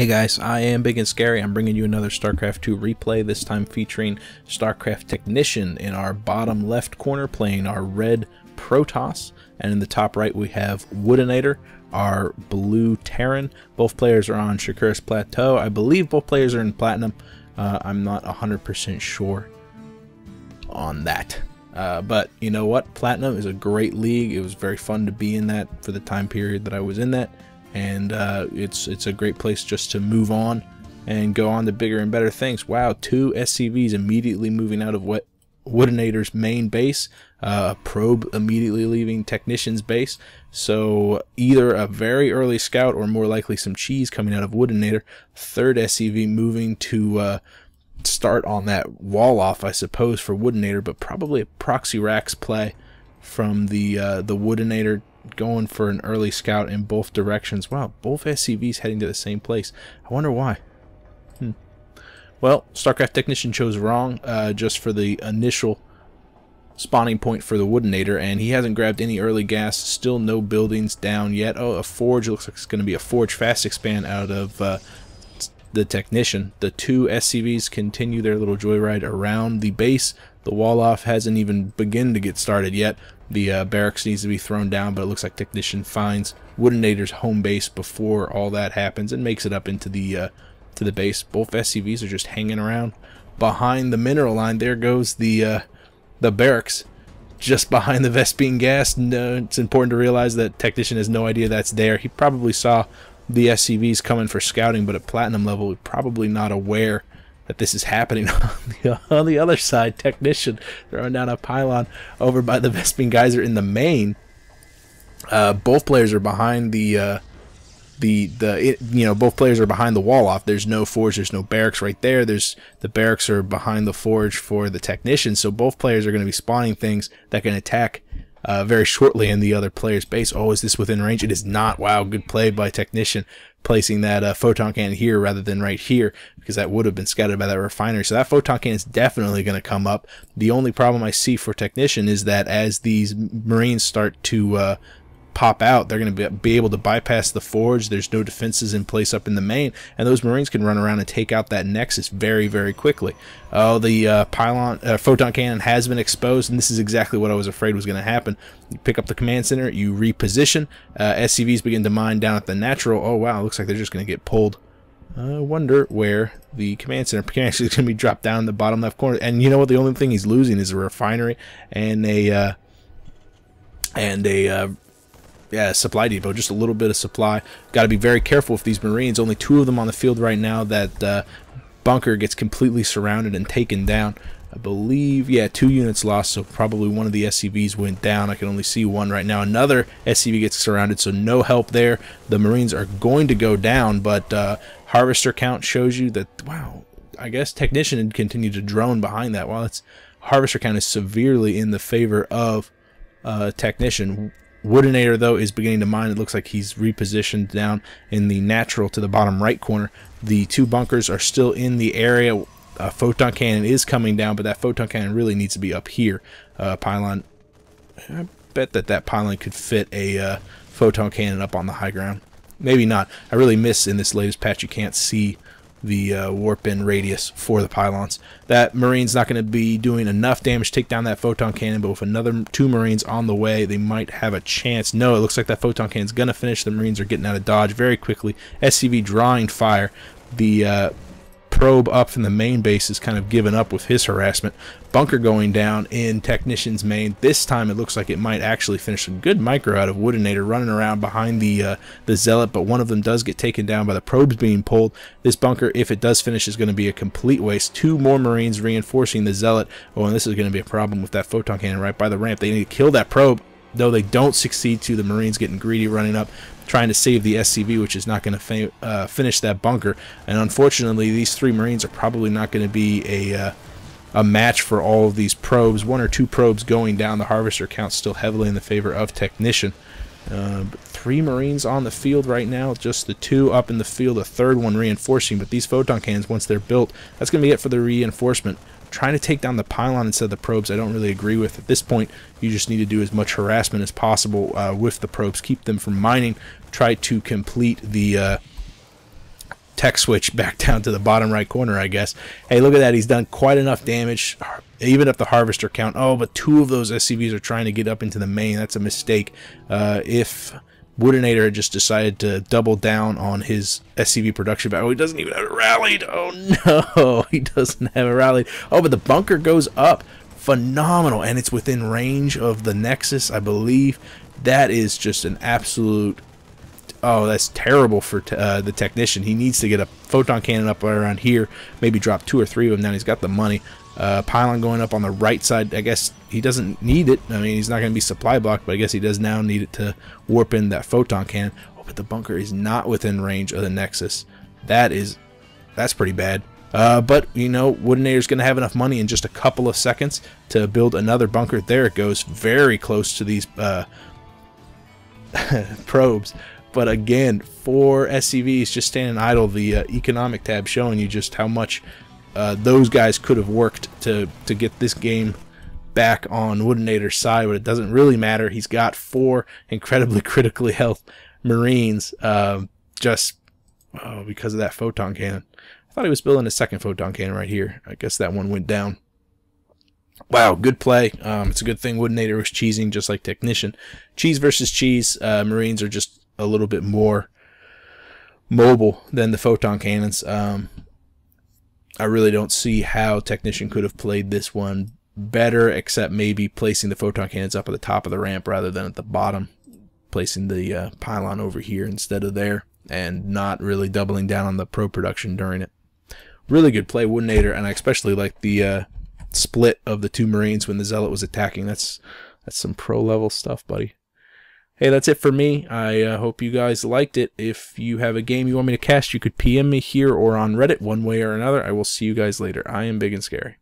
Hey guys, I am Big and Scary. I'm bringing you another StarCraft 2 replay, this time featuring StarCraft Technician in our bottom left corner playing our red Protoss, and in the top right we have Woodinater, our blue Terran. Both players are on Shakuris Plateau. I believe both players are in Platinum. I'm not 100% sure on that. But you know what? Platinum is a great league. It was very fun to be in that for the time period that I was in that. And it's a great place just to move on and go on to bigger and better things. Wow, 2 SCVs immediately moving out of Woodinator's main base, a probe immediately leaving Technician's base. So either a very early scout or more likely some cheese coming out of Woodinator. 3rd SCV moving to start on that wall off, I suppose, for Woodinator, but probably a proxy racks play from the Woodinator, going for an early scout in both directions. Wow, both SCVs heading to the same place. I wonder why. Well, StarCraft Technician chose wrong just for the initial spawning point for the Woodinator, and he hasn't grabbed any early gas. Still no buildings down yet. Oh, a forge. Looks like it's going to be a forge fast expand out of the Technician. The 2 SCVs continue their little joyride around the base. The wall off hasn't even begun to get started yet. The barracks needs to be thrown down, but it looks like Technician finds Woodinator's home base before all that happens and makes it up into the base. Both SCVs are just hanging around behind the mineral line. There goes the barracks just behind the Vespene gas. It's important to realize that Technician has no idea that's there. He probably saw the SCVs coming for scouting, but at Platinum level, probably not aware that this is happening. On the other side, Technician throwing down a pylon over by the Vespene geyser in the main. Both players are behind both players are behind the wall off. There's no forge, there's no barracks right there. The barracks are behind the forge for the Technician, so both players are going to be spawning things that can attack very shortly in the other player's base. Oh, is this within range? It is not. Wow, good play by Technician, placing that photon cannon here rather than right here, because that would have been scouted by that refinery. So that photon cannon is definitely going to come up. The only problem I see for Technician is that as these Marines start to pop out, they're going to be able to bypass the forge. There's no defenses in place up in the main, and those Marines can run around and take out that nexus very, very quickly. Oh, the photon cannon has been exposed, and this is exactly what I was afraid was going to happen. You pick up the command center, you reposition, SCVs begin to mine down at the natural. Oh wow, looks like they're just going to get pulled. I wonder where the command center can actually going to be dropped down in the bottom left corner. And you know what? The only thing he's losing is a refinery and a supply depot, just a little bit of supply. Got to be very careful with these Marines. Only 2 of them on the field right now. That bunker gets completely surrounded and taken down. I believe, yeah, 2 units lost, so probably one of the SCVs went down. I can only see one right now. Another SCV gets surrounded, so no help there. The Marines are going to go down, but harvester count shows you that, wow, I guess Technician had continued to drone behind that. While its harvester count is severely in the favor of Technician. Woodinator, though, is beginning to mine. It looks like he's repositioned down in the natural to the bottom right corner. The 2 bunkers are still in the area. A photon cannon is coming down, but that photon cannon really needs to be up here. Pylon, I bet that pylon could fit a photon cannon up on the high ground. Maybe not. I really miss in this latest patch you can't see the warp in radius for the pylons. That Marine's not going to be doing enough damage to take down that photon cannon, but with another 2 Marines on the way, they might have a chance. No, it looks like that photon cannon's going to finish. The Marines are getting out of dodge very quickly. SCV drawing fire. The probe up from the main base is kind of given up with his harassment. Bunker going down in Technician's main. This time it looks like it might actually finish. A good micro out of Woodinator running around behind the Zealot, but one of them does get taken down by the probes being pulled. This bunker, if it does finish, is going to be a complete waste. 2 more Marines reinforcing the Zealot. Oh, and this is going to be a problem with that photon cannon right by the ramp. They need to kill that probe, though they don't succeed to. The Marines getting greedy, running up, trying to save the SCV, which is not going to finish that bunker. And unfortunately, these 3 Marines are probably not going to be a match for all of these probes. 1 or 2 probes going down. The harvester count still heavily in the favor of Technician. But 3 Marines on the field right now, just the 2 up in the field, a 3rd one reinforcing. But these photon cannons, once they're built, that's going to be it for the reinforcement. Trying to take down the pylon instead of the probes, I don't really agree with. At this point, you just need to do as much harassment as possible with the probes. Keep them from mining. Try to complete the tech switch back down to the bottom right corner, I guess. Hey, look at that. He's done quite enough damage, even up the harvester count. Oh, but 2 of those SCVs are trying to get up into the main. That's a mistake. If Woodinater had just decided to double down on his SCV production value. Oh, he doesn't even have it rallied. Oh, no. He doesn't have it rallied. Oh, but the bunker goes up. Phenomenal. And it's within range of the Nexus, I believe. That is just an absolute... Oh, that's terrible for the Technician. He needs to get a photon cannon up around here. Maybe drop 2 or 3 of them down. He's got the money. Pylon going up on the right side. I guess he doesn't need it. I mean, he's not going to be supply blocked, but I guess he does now need it to warp in that photon cannon. Oh, but the bunker is not within range of the Nexus. That's pretty bad. But, you know, Woodinator's going to have enough money in just a couple of seconds to build another bunker. There it goes. Very close to these probes. But again, 4 SCVs just standing idle. The economic tab showing you just how much those guys could have worked to get this game back on Woodinator's side, but it doesn't really matter. He's got 4 incredibly critically health Marines just because of that photon cannon. I thought he was building a second photon cannon right here. I guess that one went down. Wow, good play. It's a good thing Woodinator was cheesing just like Technician. Cheese versus cheese. Marines are just a little bit more mobile than the photon cannons. I really don't see how Technician could have played this one better, except maybe placing the photon cannons up at the top of the ramp rather than at the bottom, placing the pylon over here instead of there, and not really doubling down on the pro production during it. Really good play, Woodinator, and I especially like the split of the 2 Marines when the Zealot was attacking. That's some pro level stuff, buddy. Hey, that's it for me. I hope you guys liked it. If you have a game you want me to cast, you could PM me here or on Reddit one way or another. I will see you guys later. I am Big and Scary.